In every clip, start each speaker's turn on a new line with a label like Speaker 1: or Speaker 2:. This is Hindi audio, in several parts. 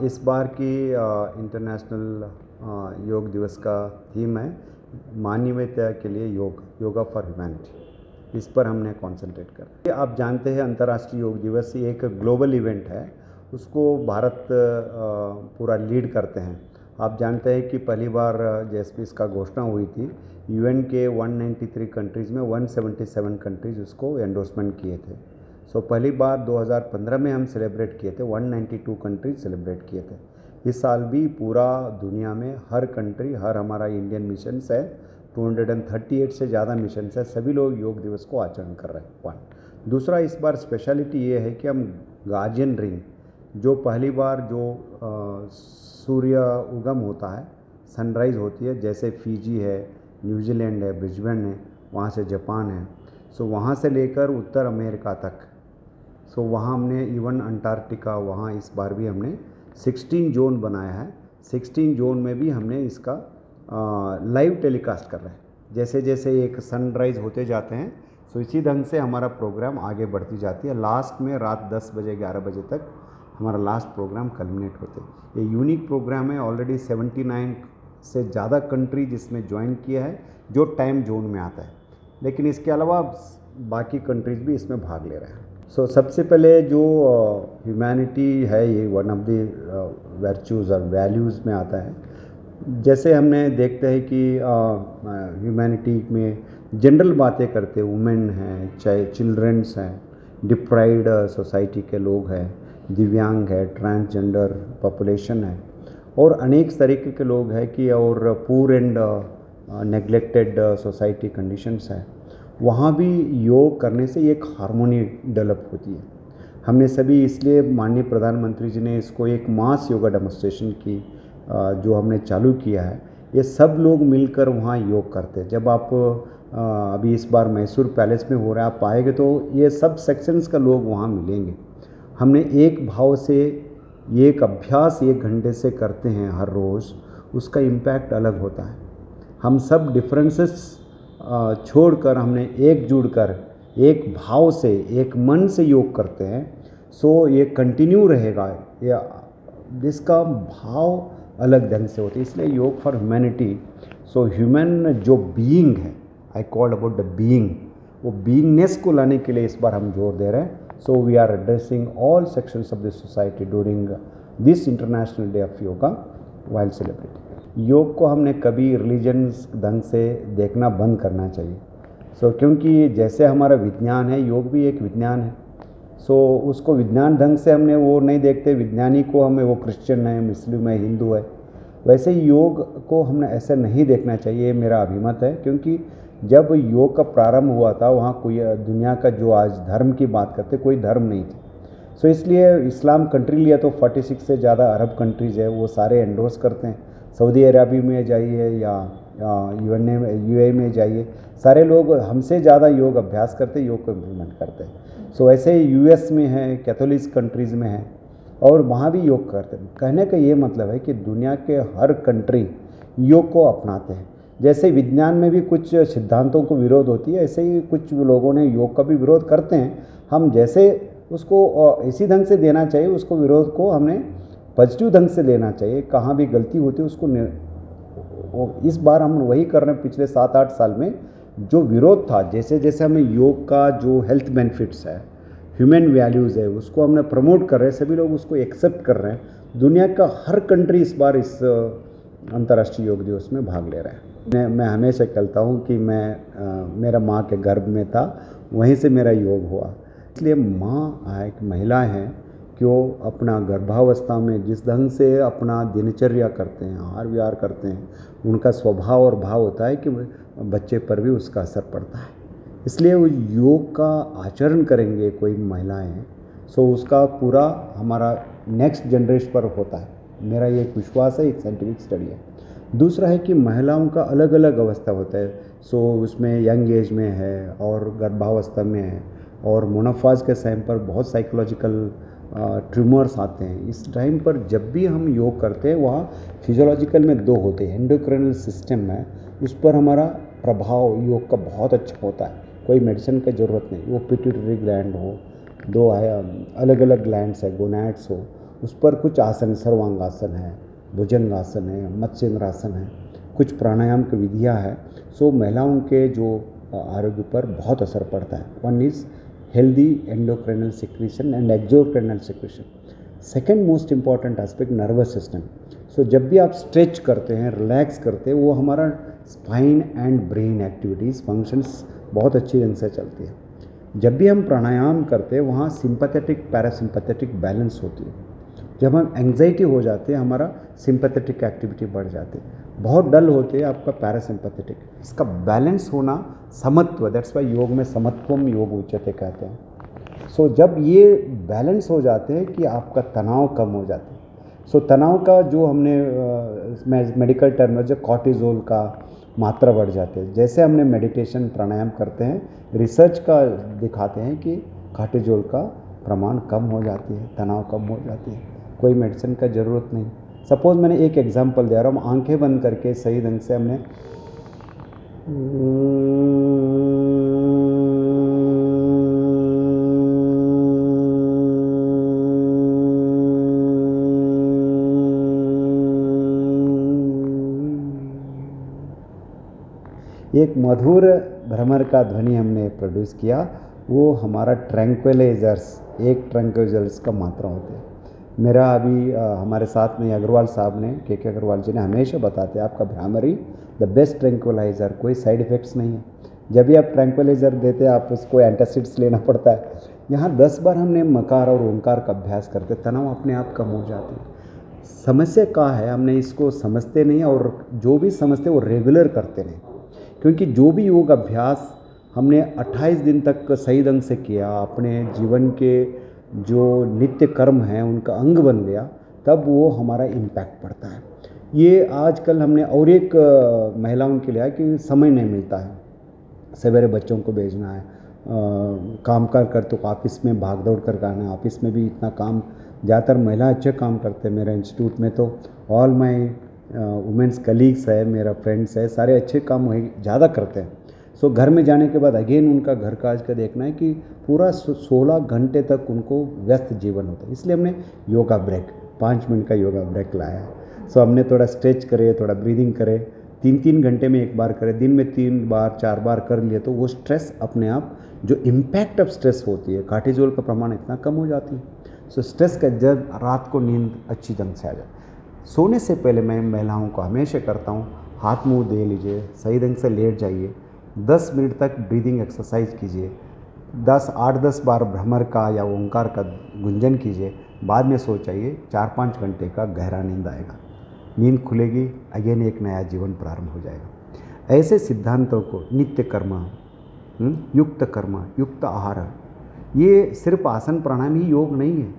Speaker 1: इस बार की इंटरनेशनल योग दिवस का थीम है मानवीयता के लिए योग, योगा फॉर ह्यूमैनिटी। इस पर हमने कंसंट्रेट कर। आप जानते हैं अंतर्राष्ट्रीय योग दिवस एक ग्लोबल इवेंट है, उसको भारत पूरा लीड करते हैं। आप जानते हैं कि पहली बार जैसे इसका घोषणा हुई थी, यूएन के 193 कंट्रीज़ में 177 कंट्रीज़ उसको एंडोर्समेंट किए थे। सो पहली बार 2015 में हम सेलिब्रेट किए थे, 192 कंट्रीज सेलिब्रेट किए थे। इस साल भी पूरा दुनिया में हर कंट्री, हर हमारा इंडियन मिशंस है, 238 से ज़्यादा मिशंस है, सभी लोग योग दिवस को आचरण कर रहे हैं। वन दूसरा, इस बार स्पेशलिटी ये है कि हम गार्जियन रिंग, जो पहली बार जो सूर्य उगम होता है, सनराइज़ होती है, जैसे फिजी है, न्यूजीलैंड है, ब्रिस्बेन है, वहाँ से जापान है, सो वहाँ से लेकर उत्तर अमेरिका तक, सो वहाँ हमने इवन अंटार्कटिका, वहाँ इस बार भी हमने 16 जोन बनाया है। 16 जोन में भी हमने इसका लाइव टेलीकास्ट कर रहे हैं। जैसे जैसे एक सनराइज़ होते जाते हैं, सो इसी ढंग से हमारा प्रोग्राम आगे बढ़ती जाती है। लास्ट में रात 10 बजे 11 बजे तक हमारा लास्ट प्रोग्राम कल्मिनेट होते हैं। ये यूनिक प्रोग्राम है, ऑलरेडी 79 से ज़्यादा कंट्री जिसमें ज्वाइन किया है, जो टाइम जोन में आता है, लेकिन इसके अलावा बाकी कंट्रीज़ भी इसमें भाग ले रहे हैं। सो सबसे पहले जो ह्यूमैनिटी है, ये वन ऑफ द वर्चूज़ और वैल्यूज़ में आता है। जैसे हमने देखते हैं कि ह्यूमैनिटी में जनरल बातें करते, वुमेन हैं, चाहे चिल्ड्रंस हैं, डिप्राइव्ड सोसाइटी के लोग हैं, दिव्यांग है, ट्रांसजेंडर पॉपुलेशन है, और अनेक तरीके के लोग हैं कि, और poor and neglected society conditions है। वहाँ भी योग करने से एक हार्मोनी डेवलप होती है। हमने सभी इसलिए माननीय प्रधानमंत्री जी ने इसको एक मास योगा डेमोन्स्ट्रेशन की जो हमने चालू किया है, ये सब लोग मिलकर वहाँ योग करते हैं। जब आप अभी इस बार मैसूर पैलेस में हो रहा है, आप आएंगे तो ये सब सेक्शंस का लोग वहाँ मिलेंगे। हमने एक भाव से एक अभ्यास 1 घंटे से करते हैं हर रोज़, उसका इम्पैक्ट अलग होता है। हम सब डिफरेंसेस छोड़कर हमने एकजुट कर एक भाव से, एक मन से योग करते हैं, सो ये कंटिन्यू रहेगा। ये इसका भाव अलग ढंग से होता है, इसलिए योग फॉर ह्यूमैनिटी। सो ह्यूमन जो बीइंग है, I called about the being, वो बीइंगनेस को लाने के लिए इस बार हम जोर दे रहे हैं। So we are addressing all sections of the society during this international day of yoga while celebrating. योग को हमने कभी रिलीजन्स ढंग से देखना बंद करना चाहिए। सो क्योंकि जैसे हमारा विज्ञान है, योग भी एक विज्ञान है। सो उसको विज्ञान ढंग से हमने वो नहीं देखते, विज्ञानी को हमें वो क्रिश्चियन है, मुस्लिम है, हिंदू है, वैसे योग को हमने ऐसे नहीं देखना चाहिए। मेरा अभिमत है, क्योंकि जब योग का प्रारंभ हुआ था, वहाँ कोई दुनिया का जो आज धर्म की बात करते, कोई धर्म नहीं थे। सो इसलिए इस्लाम कंट्री लिया तो 46 से ज़्यादा अरब कंट्रीज़ है, वो सारे एंडोर्स करते हैं। सऊदी अरबिया में जाइए या यूएई में जाइए, सारे लोग हमसे ज़्यादा योग अभ्यास करते, योग को इम्प्लीमेंट करते हैं। सो ऐसे ही यूएस में है, कैथोलिक कंट्रीज़ में है, और वहाँ भी योग करते हैं। कहने का ये मतलब है कि दुनिया के हर कंट्री योग को अपनाते हैं। जैसे विज्ञान में भी कुछ सिद्धांतों को विरोध होती है, ऐसे ही कुछ लोगों ने योग का भी विरोध करते हैं। हम जैसे उसको इसी ढंग से देना चाहिए, उसको विरोध को हमने पॉजिटिव ढंग से लेना चाहिए। कहाँ भी गलती होती है उसको इस बार हम वही कर रहे हैं। पिछले 7-8 साल में जो विरोध था, जैसे जैसे हमें योग का जो हेल्थ बेनिफिट्स है, ह्यूमन वैल्यूज़ है, उसको हमने प्रमोट कर रहे हैं, सभी लोग उसको एक्सेप्ट कर रहे हैं। दुनिया का हर कंट्री इस बार इस अंतर्राष्ट्रीय योग दिवस में भाग ले रहे हैं। मैं हमेशा कहता हूँ कि मेरा माँ के गर्भ में था, वहीं से मेरा योग हुआ। इसलिए माँ एक महिला है कि वो अपना गर्भावस्था में जिस ढंग से अपना दिनचर्या करते हैं, आहार विहार करते हैं, उनका स्वभाव और भाव होता है कि बच्चे पर भी उसका असर पड़ता है। इसलिए वो योग का आचरण करेंगे कोई महिलाएं हैं, सो उसका पूरा हमारा नेक्स्ट जनरेशन पर होता है। मेरा ये विश्वास है, एक साइंटिफिक स्टडी है। दूसरा है कि महिलाओं का अलग अलग अवस्था होता है। सो उसमें यंग एज में है और गर्भावस्था में है, और मोनोफाज के टाइम पर बहुत साइकोलॉजिकल ट्यूमर्स आते हैं। इस टाइम पर जब भी हम योग करते हैं वहाँ फिजियोलॉजिकल में दो होते हैं, एंडोक्राइनल सिस्टम है उस पर हमारा प्रभाव योग का बहुत अच्छा होता है। कोई मेडिसिन की ज़रूरत नहीं, वो पिट्यूटरी ग्लैंड हो, दो अलग अलग ग्लैंड्स है, गोनैड्स हो, उस पर कुछ आसन, सर्वांगासन है, भुजंगासन है, मत्स्येंद्रासन है, कुछ प्राणायाम की विधियाँ है। सो महिलाओं के जो आरोग्य पर बहुत असर पड़ता है। One is healthy endocrinal secretion and exocrinal secretion. Second most important aspect nervous system. So जब भी आप स्ट्रेच करते हैं, रिलैक्स करते हैं, वो हमारा spine and brain activities functions बहुत अच्छी ढंग से चलती है। जब भी हम प्राणायाम करते हैं वहाँ सिंपैथेटिक पैरासिम्पैथेटिक बैलेंस होती है। जब हम एंग्जाइटी हो जाते हैं हमारा सिंपैथेटिक एक्टिविटी बढ़ जाती है, बहुत डल होते हैं आपका पैरासिम्पैथेटिक। इसका बैलेंस होना समत्व, दैट्स वाई योग में समत्वम योग उच्यते कहते हैं। सो जब ये बैलेंस हो जाते हैं कि आपका तनाव कम हो जाता है। सो तनाव का जो हमने मेडिकल टर्म में जो कॉर्टिजोल का मात्रा बढ़ जाते हैं, जैसे हमने मेडिटेशन प्राणायाम करते हैं, रिसर्च का दिखाते हैं कि कॉर्टिजोल का प्रमाण कम हो जाती है, तनाव कम हो जाती है, कोई मेडिसिन का ज़रूरत नहीं। सपोज़ मैंने एक एग्जांपल दे रहा हूँ, आंखें बंद करके सही ढंग से हमने एक मधुर भ्रमर का ध्वनि हमने प्रोड्यूस किया, वो हमारा ट्रैंक्विलाइजर्स, एक ट्रैंक्विलाइजर्स का मात्रा होते हैं। मेरा अभी हमारे साथ में अग्रवाल साहब ने, के अग्रवाल जी ने हमेशा बताते हैं आपका भ्रामरी द बेस्ट ट्रैंक्विलाइजर, कोई साइड इफ़ेक्ट्स नहीं है। जब भी आप ट्रैंक्विलाइजर देते हैं आप उसको एंटासिड्स लेना पड़ता है। यहाँ 10 बार हमने मकार और ओंकार का अभ्यास करते, तनाव अपने आप कम हो जाती है। समस्या क्या है, हमने इसको समझते नहीं और जो भी समझते वो रेगुलर करते नहीं। क्योंकि जो भी योग अभ्यास हमने 28 दिन तक सही ढंग से किया, अपने जीवन के जो नित्य कर्म हैं उनका अंग बन गया, तब वो हमारा इम्पैक्ट पड़ता है। ये आजकल हमने और एक महिलाओं के लिए है कि समय नहीं मिलता है, सवेरे बच्चों को भेजना है, काम कर तो ऑफिस में भाग दौड़ कर आना है, ऑफिस में भी इतना काम, ज़्यादातर महिला अच्छे काम करते हैं। मेरे इंस्टीट्यूट में तो ऑल माई वुमेंस कलीग्स है, मेरा फ्रेंड्स है, सारे अच्छे काम ज़्यादा करते हैं। सो घर में जाने के बाद अगेन उनका घर काज का देखना है कि पूरा 16 घंटे तक उनको व्यस्त जीवन होता है। इसलिए हमने योगा ब्रेक, 5 मिनट का योगा ब्रेक लाया है। सो हमने थोड़ा स्ट्रेच करे, थोड़ा ब्रीदिंग करे, 3-3 घंटे में एक बार करें, दिन में 3 बार 4 बार कर लिए तो वो स्ट्रेस अपने आप, जो इम्पैक्ट ऑफ स्ट्रेस होती है, कॉर्टिजोल का प्रमाण इतना कम हो जाती है। सो स्ट्रेस का जब रात को नींद अच्छी ढंग से आ जाए। सोने से पहले मैं महिलाओं को हमेशा करता हूँ, हाथ मुंह दे लीजिए, सही ढंग से लेट जाइए, 10 मिनट तक ब्रीदिंग एक्सरसाइज कीजिए, 8-10 बार भ्रमर का या ओंकार का गुंजन कीजिए, बाद में सो जाइए। 4-5 घंटे का गहरा नींद आएगा, नींद खुलेगी, अगेन एक नया जीवन प्रारंभ हो जाएगा। ऐसे सिद्धांतों को नित्य कर्म, युक्त कर्म, युक्त आहार, ये सिर्फ आसन प्राणायाम ही योग नहीं है।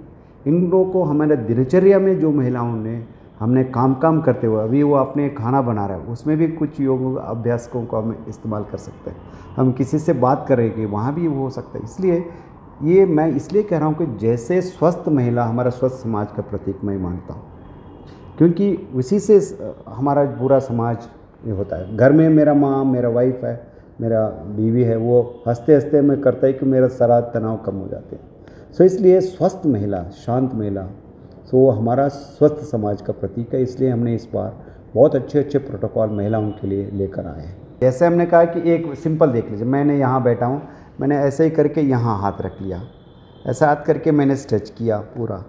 Speaker 1: इन लोगों को हमारे दिनचर्या में जो महिलाओं ने, हमने काम करते हुए, अभी वो अपने खाना बना रहे हैं, उसमें भी कुछ योग अभ्यासकों को हम इस्तेमाल कर सकते हैं। हम किसी से बात करेंगे वहाँ भी वो हो सकता है। इसलिए ये मैं इसलिए कह रहा हूँ कि जैसे स्वस्थ महिला हमारा स्वस्थ समाज का प्रतीक मैं मानता हूँ, क्योंकि उसी से हमारा पूरा समाज ये होता है। घर में मेरा माँ, मेरा वाइफ है, मेरा बीवी है, वो हंसते हंसते मैं करता है कि मेरा सारा तनाव कम हो जाते हैं। सो इसलिए स्वस्थ महिला, शांत महिला, सो हमारा स्वस्थ समाज का प्रतीक है। इसलिए हमने इस बार बहुत अच्छे अच्छे प्रोटोकॉल महिलाओं के लिए लेकर आए हैं। जैसे हमने कहा कि एक सिंपल देख लीजिए, मैंने यहाँ बैठा हूँ, मैंने ऐसे ही करके यहाँ हाथ रख लिया, ऐसा हाथ करके मैंने स्ट्रेच किया, पूरा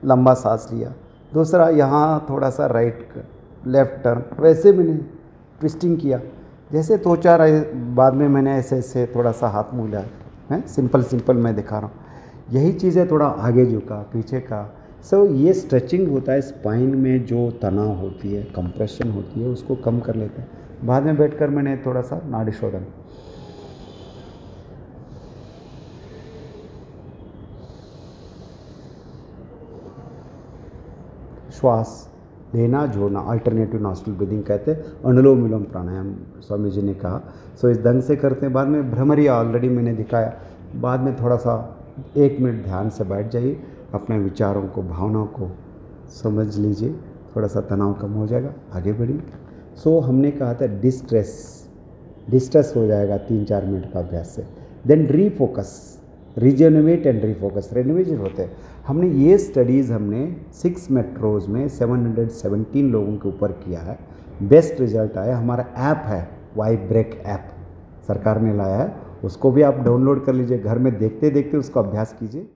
Speaker 1: लंबा सांस लिया, दूसरा यहाँ थोड़ा सा राइट लेफ्ट टर्न, वैसे मैंने ट्विस्टिंग किया। जैसे 2-4 बाद में मैंने ऐसे ऐसे थोड़ा सा हाथ मुँह लिया है, सिंपल मैं दिखा रहा हूँ। यही चीज़ें थोड़ा आगे झुका, पीछे का। सो ये स्ट्रेचिंग होता है, स्पाइन में जो तनाव होती है, कंप्रेशन होती है, उसको कम कर लेते हैं। बाद में बैठकर मैंने थोड़ा सा नाड़ी शोधन, श्वास लेना छोड़ना, अल्टरनेटिव नॉस्ट्रल ब्रीदिंग कहते हैं, अनुलोम विलोम प्राणायाम स्वामी जी ने कहा। सो इस ढंग से करते हैं। बाद में भ्रमरी ऑलरेडी मैंने दिखाया। बाद में थोड़ा सा 1 मिनट ध्यान से बैठ जाइए, अपने विचारों को, भावनाओं को समझ लीजिए, थोड़ा सा तनाव कम हो जाएगा, आगे बढ़िए। सो हमने कहा था डिस्ट्रेस हो जाएगा 3-4 मिनट का अभ्यास से। Then refocus, regenerate and refocus, renovation होते हैं। हमने ये स्टडीज़ हमने 6 मेट्रोज़ में 717 लोगों के ऊपर किया है, बेस्ट रिजल्ट आया। हमारा ऐप है वाइब ब्रेक ऐप, सरकार ने लाया है, उसको भी आप डाउनलोड कर लीजिए, घर में देखते देखते उसको अभ्यास कीजिए।